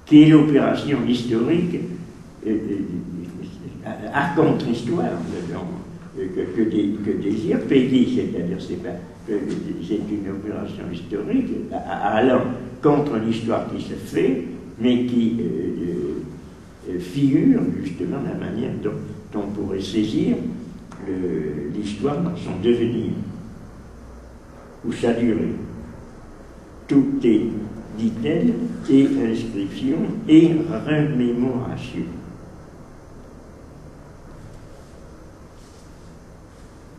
qui est l'opération historique à contre-histoire, que désire Peggy, c'est-à-dire c'est une opération historique allant contre l'histoire qui se fait, mais qui figure justement la manière dont on pourrait saisir l'histoire dans son devenir ou sa durée. Tout est, dit-elle, et inscription et remémoration.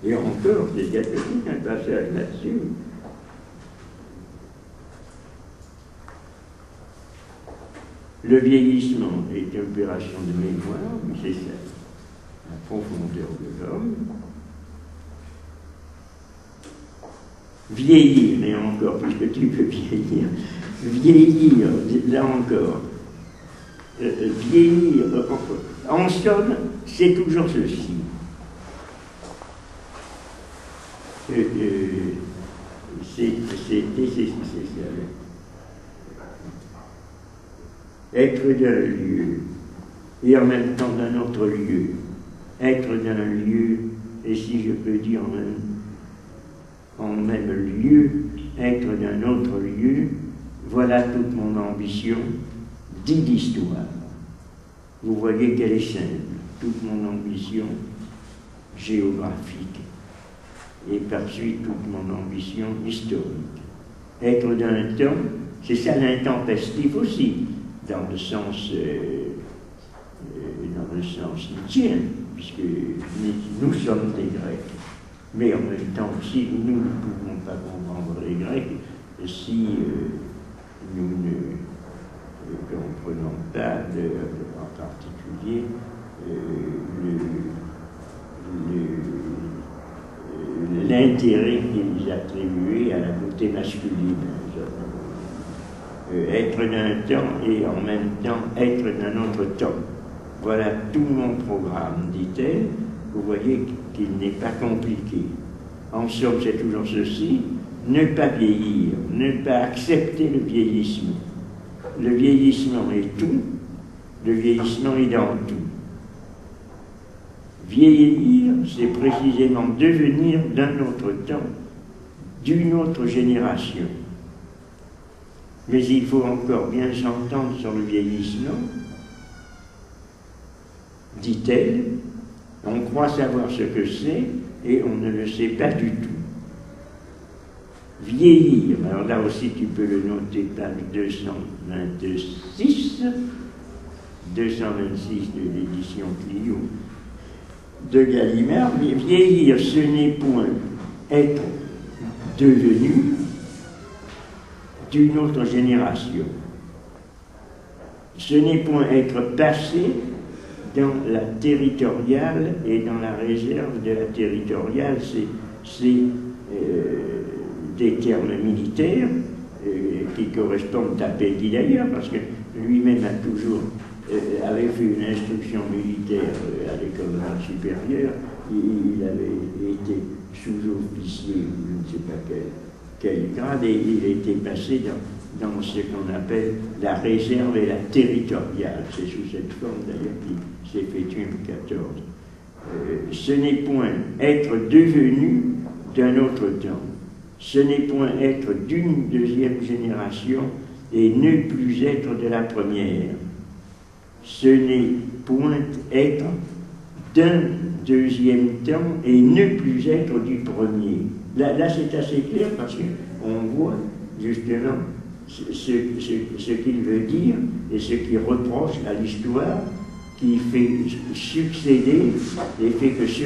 Et encore, il y a un passage là-dessus. Le vieillissement est une opération de mémoire, c'est ça, la profondeur de l'homme. Vieillir, et encore, puisque tu peux vieillir, là encore, vieillir, en somme, c'est toujours ceci. Être d'un lieu et en même temps d'un autre lieu, être d'un lieu, et si je peux dire en même lieu, être d'un autre lieu, voilà toute mon ambition, dit l'histoire. Vous voyez qu'elle est simple, toute mon ambition géographique, et par suite toute mon ambition historique. Être d'un temps, c'est ça l'intempestif aussi, dans le sens nietzschéen, puisque nous sommes des Grecs. Mais en même temps aussi, nous ne pouvons pas comprendre les Grecs si nous ne comprenons pas, en particulier, l'intérêt qu'ils attribuaient à la beauté masculine. Être d'un temps et en même temps être d'un autre temps. Voilà tout mon programme, dit-elle. Vous voyez qu'il n'est pas compliqué. En somme, c'est toujours ceci, ne pas vieillir, ne pas accepter le vieillissement. Le vieillissement est tout, le vieillissement est dans tout. Vieillir, c'est précisément devenir d'un autre temps, d'une autre génération. Mais il faut encore bien s'entendre sur le vieillissement, dit-elle. On croit savoir ce que c'est et on ne le sait pas du tout. Vieillir, alors là aussi tu peux le noter, page 226 de l'édition Clio de Gallimard. Mais vieillir, ce n'est point être devenu d'une autre génération. Ce n'est point être passé dans la territoriale et dans la réserve de la territoriale. C'est des termes militaires qui correspondent à Peggy d'ailleurs, parce que lui-même a toujours avait fait une instruction militaire à l'école de l'art supérieur. Il avait été sous-officier, je ne sais pas quel grade, et il était passé dans ce qu'on appelle la réserve et la territoriale. C'est sous cette forme d'ailleurs qu'il s'effectue en 14. Ce n'est point être devenu d'un autre temps. Ce n'est point être d'une deuxième génération et ne plus être de la première. Ce n'est point être d'un deuxième temps et ne plus être du premier. Là c'est assez clair parce qu'on voit justement ce qu'il veut dire et ce qu'il reproche à l'histoire, qui fait succéder et fait que ce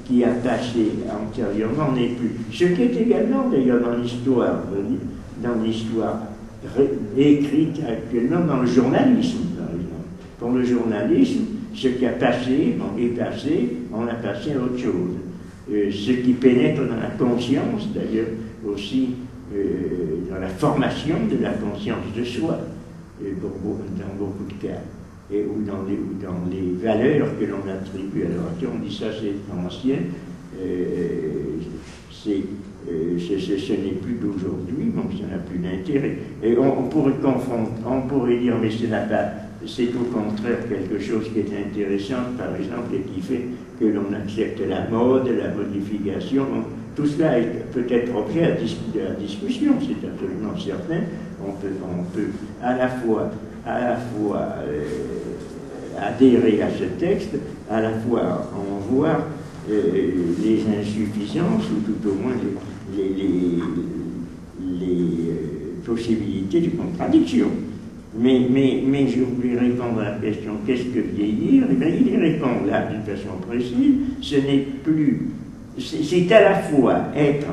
qui a passé antérieurement n'est plus. Ce qui est également d'ailleurs dans l'histoire écrite actuellement dans le journalisme, par exemple. Pour le journalisme, ce qui a passé, est passé, on a passé à autre chose. Ce qui pénètre dans la conscience, d'ailleurs aussi dans la formation de la conscience de soi, dans beaucoup de cas, ou dans les valeurs que l'on attribue à l'orateur. On dit ça c'est ancien, c'est ce n'est plus d'aujourd'hui, donc ça n'a plus d'intérêt. Et on pourrait confondre, on pourrait dire, mais c'est au contraire quelque chose qui est intéressant, par exemple, et qui fait que l'on accepte la mode, la modification. Donc, tout cela peut être objet de la discussion, c'est absolument certain. On peut à la fois adhérer à ce texte, à la fois en voir les insuffisances ou tout au moins les possibilités de contradiction. Mais je voulais répondre à la question qu'est-ce que vieillir? Eh bien, il y répond là d'une façon précise. Ce n'est plus. C'est à la fois être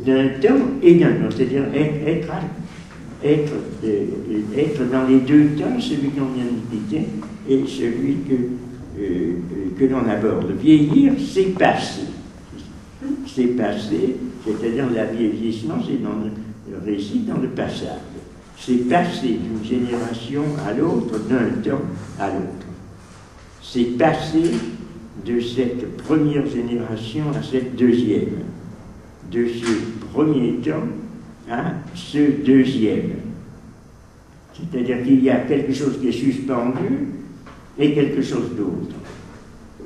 d'un temps et d'un autre, c'est-à-dire être dans les deux temps, celui qu'on vient de quitter et celui que l'on aborde. Vieillir, c'est passer. C'est passer, c'est-à-dire le vieillissement, c'est dans le récit, dans le passage. C'est passer d'une génération à l'autre, d'un temps à l'autre. C'est passer de cette première génération à cette deuxième, de ce premier temps à ce deuxième. C'est-à-dire qu'il y a quelque chose qui est suspendu et quelque chose d'autre.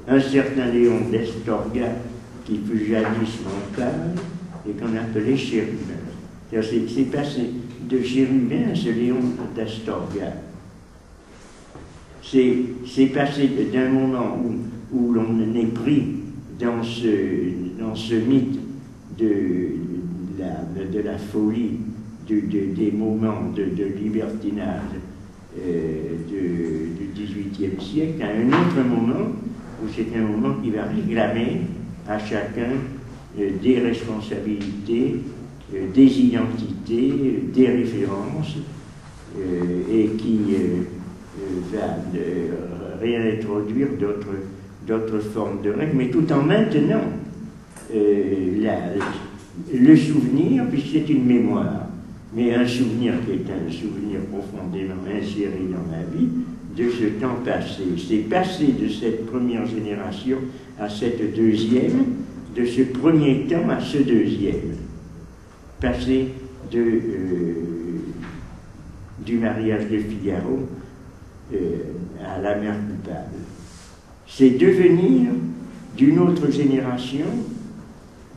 Un certain Léon d'Estorga, qui fut jadis montagne et qu'on appelait chérubin. C'est passé de chérubin à ce Léon d'Astorga. C'est passé d'un moment où l'on est pris dans ce mythe de la folie, des moments de libertinage du XVIIIe siècle, à un autre moment où c'est un moment qui va réclamer à chacun des responsabilités, des identités, des références, et qui va réintroduire d'autres formes de règles, mais tout en maintenant le souvenir, puisque c'est une mémoire, mais un souvenir qui est un souvenir profondément inséré dans la vie de ce temps passé. C'est passer de cette première génération à cette deuxième, de ce premier temps à ce deuxième. Passer du mariage de Figaro à la mère coupable. C'est devenir d'une autre génération,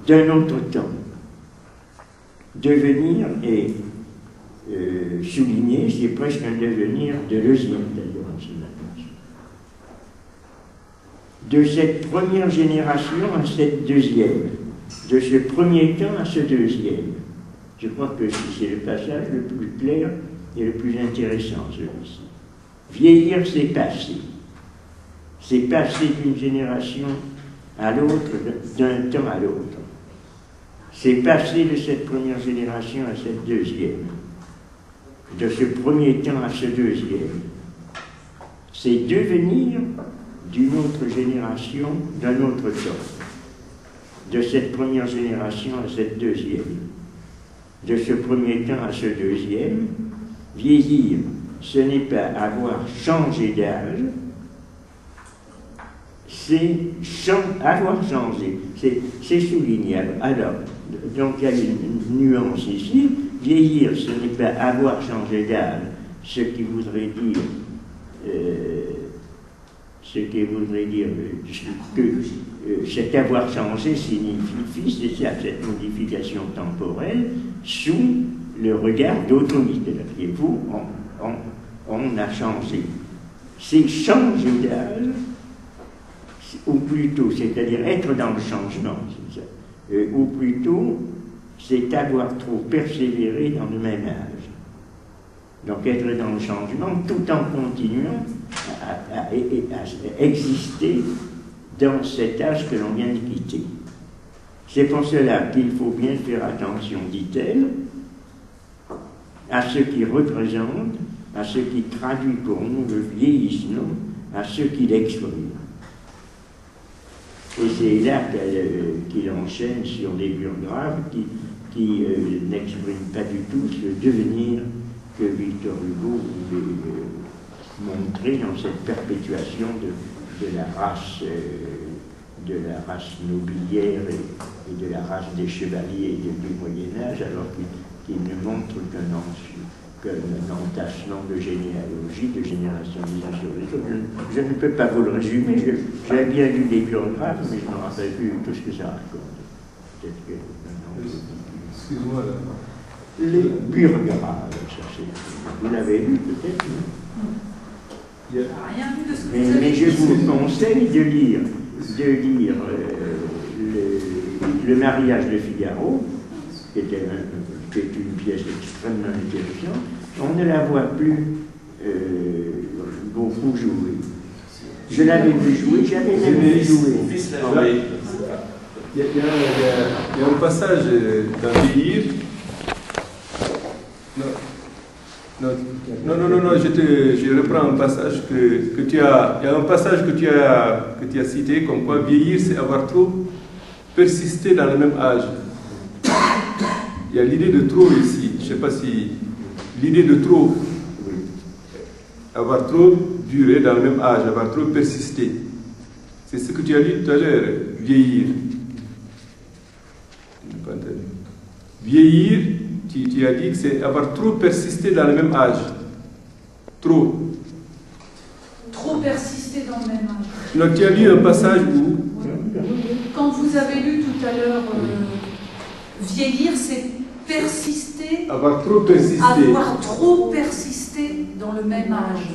d'un autre temps. Devenir et souligner, c'est presque un devenir de Leuzienne, d'ailleurs, en ce sens. De cette première génération à cette deuxième, de ce premier temps à ce deuxième. Je crois que c'est le passage le plus clair et le plus intéressant, celui-ci. Vieillir, c'est passer. C'est passer d'une génération à l'autre, d'un temps à l'autre. C'est passer de cette première génération à cette deuxième. De ce premier temps à ce deuxième. C'est devenir d'une autre génération, d'un autre temps. De cette première génération à cette deuxième. De ce premier temps à ce deuxième. Vieillir, ce n'est pas avoir changé d'âge, c'est avoir changé, c'est soulignable. Alors, donc il y a une nuance ici. Vieillir, ce n'est pas avoir changé d'âge, ce qui voudrait dire que cet avoir changé signifie, c'est ça, cette modification temporelle sous le regard d'autrui. Voyez-vous, on a changé. C'est changer d'âge, ou plutôt, c'est-à-dire être dans le changement, c'est ça. Ou plutôt, c'est avoir trop persévéré dans le même âge. Donc être dans le changement tout en continuant à exister dans cet âge que l'on vient de quitter. C'est pour cela qu'il faut bien faire attention, dit-elle, à ce qui représente, à ce qui traduit pour nous le vieillissement, à ce qui l'exprime. Et c'est là qu'il enchaîne sur les biographes qui n'expriment pas du tout ce devenir que Victor Hugo voulait montrer dans cette perpétuation de la race de la race nobiliaire et de la race des chevaliers du Moyen-Âge, alors qu'il ne montre qu'un entassement de généalogie, de génération les uns sur les autres. Je ne peux pas vous le résumer, j'ai bien lu des biographes, mais je ne me rappelle plus tout ce que ça raconte. Peut-être que excuse-moi là. Les biographes, ça c'est. Vous l'avez lu peut-être, non? Rien vu de ce que vous avez Mais je dit. vous conseille de lire le mariage de Figaro, qui est une pièce extrêmement intéressante. On ne la voit plus beaucoup jouer. Je l'avais vu jouer, j'avais même vu jouer. Il y a un passage dans Vieillir. Non, je reprends un passage que tu as. Il y a un passage que tu as cité, comme quoi vieillir, c'est avoir trop persisté dans le même âge. Il y a l'idée de trop ici. Je ne sais pas si. L'idée de trop. Avoir trop duré dans le même âge, avoir trop persisté. C'est ce que tu as dit tout à l'heure, vieillir. Je n'ai pas entendu. Vieillir, tu as dit que c'est avoir trop persisté dans le même âge. Trop. Trop persisté dans le même âge. Donc tu as lu un passage où... Quand vous avez lu tout à l'heure, vieillir, c'est persister, Avoir trop persisté. avoir trop persisté dans le même âge.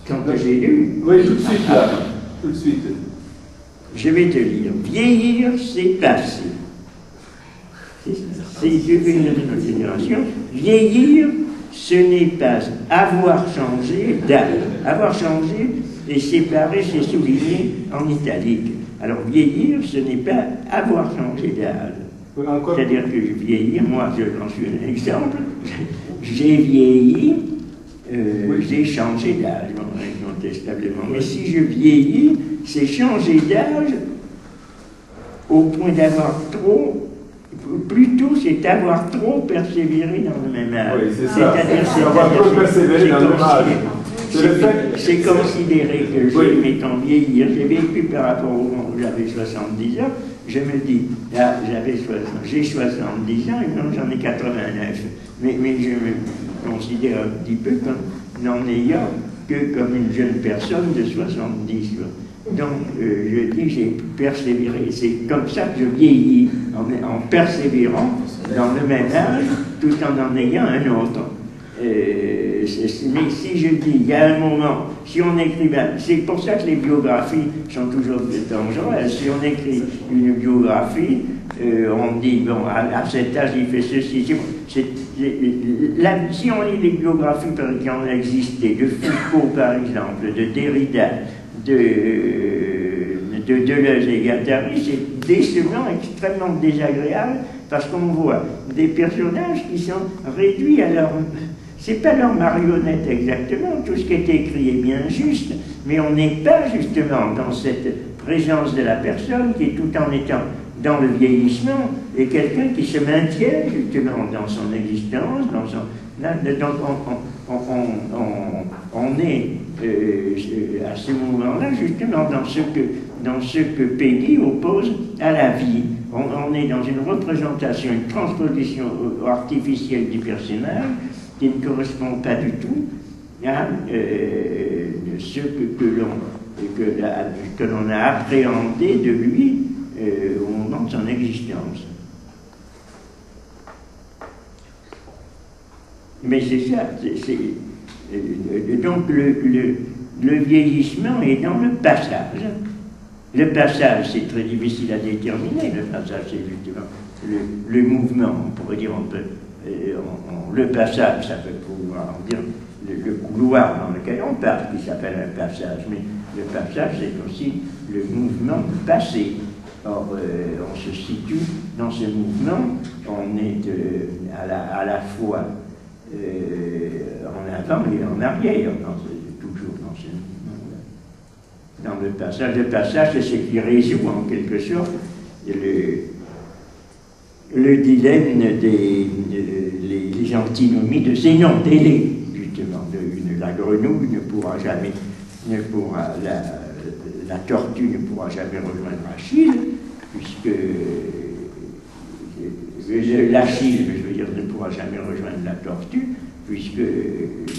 Quand j'ai lu, Oui, tout de suite là. Tout de suite. je vais te lire. Vieillir, c'est passer. C'est une autre génération. Vieillir, ce n'est pas avoir changé d'âge. Avoir changé et séparé, c'est souligné en italique. Alors vieillir, ce n'est pas avoir changé d'âge. C'est-à-dire que vieillir, moi j'en suis un exemple, j'ai vieilli, j'ai changé d'âge, incontestablement. Mais si je vieillis, c'est changer d'âge au point d'avoir trop. Plutôt, c'est avoir trop persévéré dans le même âge. Oui, c'est ça. C'est avoir trop persévéré dans le même âge. C'est considéré que j'ai, m'étant vieillir, j'ai vécu par rapport au moment où j'avais 70 ans, je me dis, là, j'ai 70 ans et non, j'en ai 89. Mais je me considère un petit peu comme n'en ayant que comme une jeune personne de 70. Donc, je dis, j'ai persévéré. C'est comme ça que je vieillis, en persévérant dans le même âge, tout en ayant un autre. Mais si je dis, il y a un moment, si on écrit, c'est pour ça que les biographies sont toujours dangereuses. Si on écrit une biographie, on dit, bon, à cet âge, il fait ceci. Si on lit les biographies qui ont existé, de Foucault par exemple, de Derrida, de Deleuze et Guattari, c'est décevant, extrêmement désagréable, parce qu'on voit des personnages qui sont réduits à leur... C'est pas leur marionnette exactement, tout ce qui est écrit est bien juste, mais on n'est pas justement dans cette présence de la personne qui, tout en étant dans le vieillissement, est quelqu'un qui se maintient justement dans son existence, dans son... Donc on est à ce moment-là justement dans ce que Peggy oppose à la vie. On est dans une représentation, une transposition artificielle du personnage qui ne correspond pas du tout à ce que l'on a appréhendé de lui au moment de son existence. Mais c'est ça, donc le vieillissement est dans le passage. Le passage, c'est très difficile à déterminer, le passage, c'est justement le mouvement, on pourrait dire, le passage, ça peut pouvoir dire le couloir dans lequel on passe, qui s'appelle un passage, mais le passage, c'est aussi le mouvement passé. Or, on se situe dans ce mouvement, on est à la fois en avant et en arrière, toujours dans ce mouvement-là. Dans le passage, c'est ce qui résout en quelque sorte le dilemme les antinomies de Zénon d'Élée, justement. La grenouille ne pourra la tortue ne pourra jamais rejoindre Achille, puisque l'Achille, je veux dire, ne pourra jamais rejoindre la tortue, puisque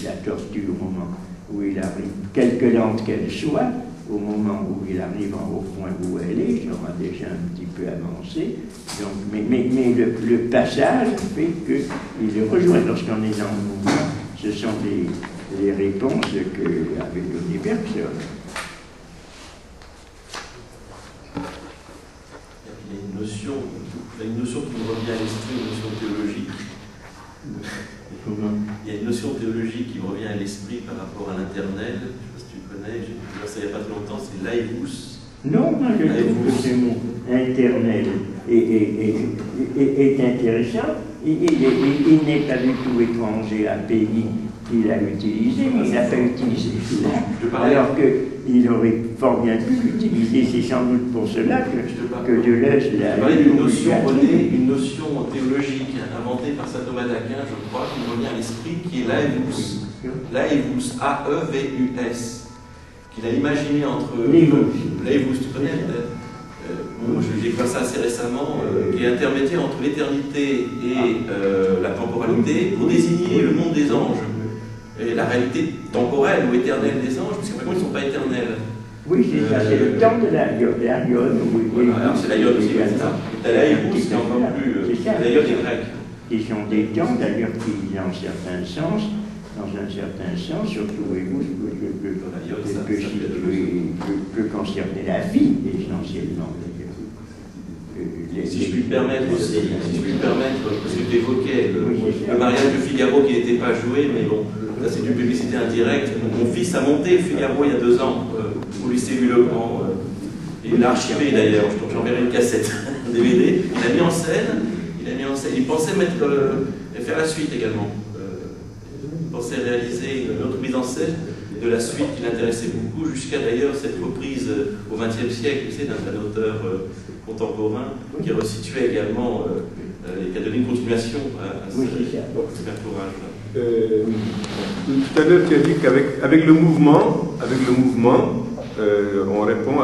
la tortue, au moment où il arrive, quelque lente qu'elle soit, au moment où il arrive au point où elle est, sera déjà un petit peu avancé. Donc, mais le passage fait qu'il le rejoint lorsqu'on est dans le mouvement. Ce sont les réponses qu'avait donné Bergson. Il y a une notion qui me revient à l'esprit, une notion théologique. Il y a une notion théologique qui me revient à l'esprit par rapport à l'internel. Je ne sais pas si tu connais, j'ai vu ça il n'y a pas très longtemps, c'est laïvus. Non, moi je trouve que ce mot internel est intéressant. Il n'est pas du tout étranger à Pény qui l'a utilisé, mais il n'a pas utilisé souvent. Alors qu'il aurait fort bien pu l'utiliser, c'est sans doute pour cela que Deleuze l'a. Je parlais d'une notion, une notion théologique inventée par saint Thomas d'Aquin, je crois, qui me revient à l'esprit, qui est laïvus. Laïvus, A-E-V-U-S. Qu'il a imaginé entre... Laïvus, tu connais peut-être j'ai écrit ça assez récemment, qui est intermédiaire entre l'éternité et la temporalité pour désigner le monde des anges. Et la réalité temporelle ou éternelle des anges, parce qu'après ils ne sont pas éternels. Oui, c'est ça, c'est le temps de la yonne. Voilà, c'est la yonne aussi, c'est ça. La laïvus, c'est encore plus... La yonne est grecque. Qui sont des temps, d'ailleurs, qui, dans un certain sens, surtout peut concerner la vie essentiellement. Si je puis me permettre aussi, parce que tu évoquais le mariage de Figaro qui n'était pas joué, mais bon, là c'est une publicité indirecte. Mon fils a monté Figaro il y a 2 ans au lycée Louis-le-Grand. Il l'a archivé d'ailleurs, j'enverrai une cassette, un DVD. Il a mis en scène, il pensait faire la suite également. Pensait réaliser une autre mise en scène de la suite qui l'intéressait beaucoup, jusqu'à d'ailleurs cette reprise au XXe siècle, tu sais, d'un auteur contemporain qui resituait également et qui a donné une continuation à ce ouvrage-là. Tout à l'heure, tu as dit qu'avec le mouvement, on répond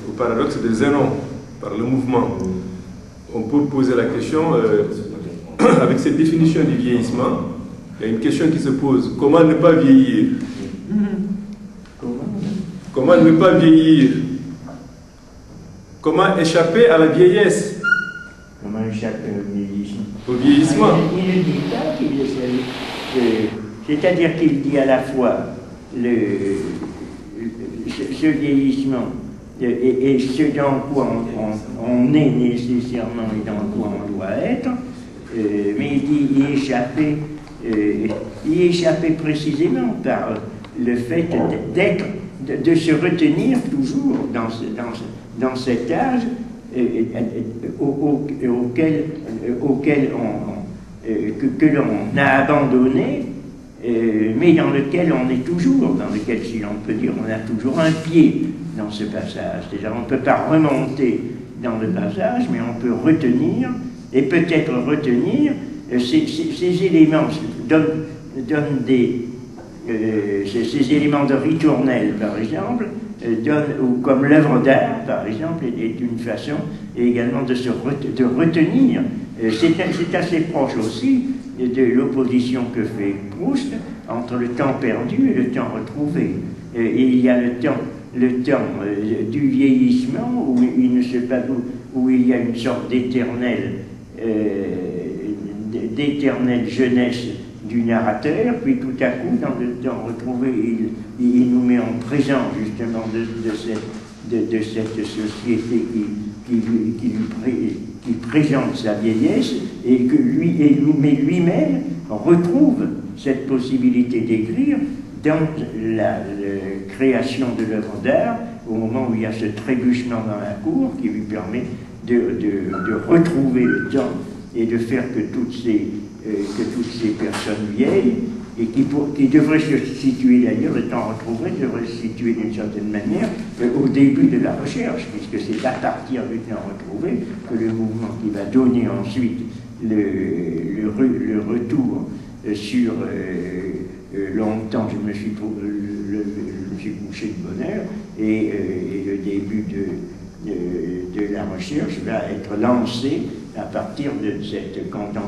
au paradoxe de Zénon, par le mouvement. On peut poser la question, avec cette définition du vieillissement, il y a une question qui se pose. Comment ne pas vieillir? Comment ne pas vieillir? Comment échapper à la vieillesse? Comment échapper au vieillissement? Il ne dit pas qu'il essaie. C'est-à-dire qu'il dit à la fois ce vieillissement et ce dans quoi on est nécessairement et dans quoi on doit être, mais il dit y échapper précisément par le fait de se retenir toujours dans cet âge que l'on a abandonné, mais dans lequel on est toujours, dans lequel, si l'on peut dire, on a toujours un pied dans ce passage. C'est-à-dire on ne peut pas remonter dans le passage, mais on peut retenir, et peut-être retenir ces éléments, donnent ces éléments de ritournelle, par exemple, ou comme l'œuvre d'art, par exemple, est une façon également de retenir. C'est assez proche aussi de l'opposition que fait Proust entre le temps perdu et le temps retrouvé. Et il y a le temps du vieillissement où il y a une sorte d'éternelle jeunesse du narrateur, puis tout à coup, dans le temps retrouvé, il nous met en présence justement de cette société qui présente sa vieillesse, et que lui-même retrouve cette possibilité d'écrire dans la création de l'œuvre d'art, au moment où il y a ce trébuchement dans la cour qui lui permet de retrouver le temps et de faire que toutes ces personnes vieilles, et qui devraient se situer d'ailleurs, le temps retrouvé devrait se situer d'une certaine manière au début de la recherche, puisque c'est à partir du temps retrouvé que le mouvement qui va donner ensuite le retour sur longtemps, je me suis couché de bonne heure, et le début de la recherche va être lancé à partir de cette contemplation.